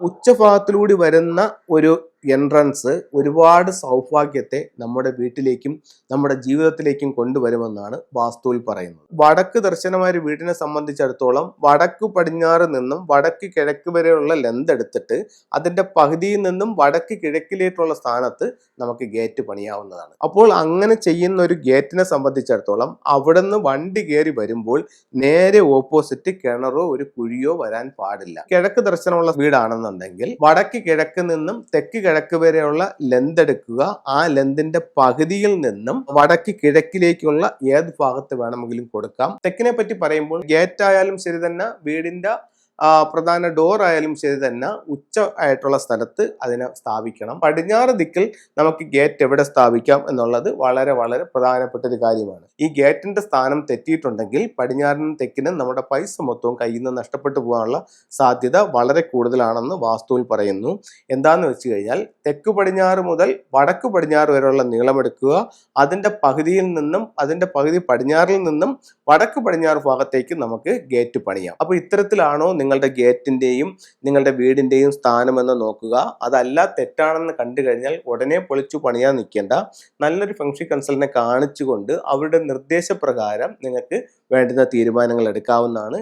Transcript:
ഉച്ചഭാഗത്തിലൂടെ വരുന്ന ഒരു എൻട്രൻസ് ഒരുപാട് സൗഭാഗ്യത്തെ നമ്മുടെ വീട്ടിലേക്കും നമ്മുടെ ജീവിതത്തിലേക്കും കൊണ്ടുവരുമെന്നാണ് വാസ്തുവിൽ പറയുന്നത്. വടക്ക് ദർശനമായ ഒരു വീടിനെ സംബന്ധിച്ചിടത്തോളം വടക്ക് പടിഞ്ഞാറ് നിന്നും വടക്ക് കിഴക്ക് വരെയുള്ള ലെന്ത് എടുത്തിട്ട് അതിന്റെ പകുതിയിൽ നിന്നും വടക്ക് കിഴക്കിലേക്കുള്ള സ്ഥാനത്ത് നമുക്ക് ഗേറ്റ് പണിയാവുന്നതാണ്. അപ്പോൾ അങ്ങനെ ചെയ്യുന്ന ഒരു ഗേറ്റിനെ സംബന്ധിച്ചിടത്തോളം അവിടെ നിന്ന് വണ്ടി കയറി വരുമ്പോൾ നേരെ ഓപ്പോസിറ്റ് കിണറോ ഒരു കുഴിയോ വരാൻ പാടില്ല. കിഴക്ക് ദർശനമുള്ള വീടാണെന്നുണ്ടെങ്കിൽ വടക്ക് കിഴക്ക് നിന്നും തെക്ക് കിഴക്ക് വരെയുള്ള ലെന്ത് എടുക്കുക. ആ ലെന്തിന്റെ പകുതിയിൽ നിന്നും വടക്ക് കിഴക്കിലേക്കുള്ള ഏത് ഭാഗത്ത് വേണമെങ്കിലും കൊടുക്കാം. തെക്കിനെ പറ്റി പറയുമ്പോൾ ഗേറ്റ് ആയാലും ശരി തന്നെ, വീടിന്റെ പ്രധാന ഡോർ ആയാലും ശരി തന്നെ ഉച്ച ആയിട്ടുള്ള സ്ഥലത്ത് അതിനെ സ്ഥാപിക്കണം. പടിഞ്ഞാറ് ദിക്കിൽ നമുക്ക് ഗേറ്റ് എവിടെ സ്ഥാപിക്കാം എന്നുള്ളത് വളരെ വളരെ പ്രധാനപ്പെട്ട ഒരു കാര്യമാണ്. ഈ ഗേറ്റിന്റെ സ്ഥാനം തെറ്റിയിട്ടുണ്ടെങ്കിൽ പടിഞ്ഞാറിനും തെക്കിനും നമ്മുടെ പൈസ മൊത്തവും കയ്യിൽ നിന്ന് നഷ്ടപ്പെട്ടു പോകാനുള്ള സാധ്യത വളരെ കൂടുതലാണെന്ന് വാസ്തുവിൽ പറയുന്നു. എന്താന്ന് വെച്ച് കഴിഞ്ഞാൽ തെക്ക് പടിഞ്ഞാറ് മുതൽ വടക്ക് പടിഞ്ഞാറ് വരെയുള്ള നീളമെടുക്കുക. അതിന്റെ പകുതിയിൽ നിന്നും അതിന്റെ പകുതി പടിഞ്ഞാറിൽ നിന്നും വടക്ക് പടിഞ്ഞാറ് ഭാഗത്തേക്ക് നമുക്ക് ഗേറ്റ് പണിയാം. അപ്പൊ ഇത്തരത്തിലാണോ നിങ്ങളുടെ ഗേറ്റിന്റെയും നിങ്ങളുടെ വീടിന്റെയും സ്ഥാനമെന്ന് നോക്കുക. അതല്ല തെറ്റാണെന്ന് കണ്ടു കഴിഞ്ഞാൽ ഉടനെ പൊളിച്ചു പണിയാൻ നിൽക്കേണ്ട. നല്ലൊരു ഫെങ്ഷി കൺസൾട്ടന്റിനെ കാണിച്ചുകൊണ്ട് അവരുടെ നിർദ്ദേശപ്രകാരം നിങ്ങൾക്ക് വേണ്ടുന്ന തീരുമാനങ്ങൾ എടുക്കാവുന്നതാണ്.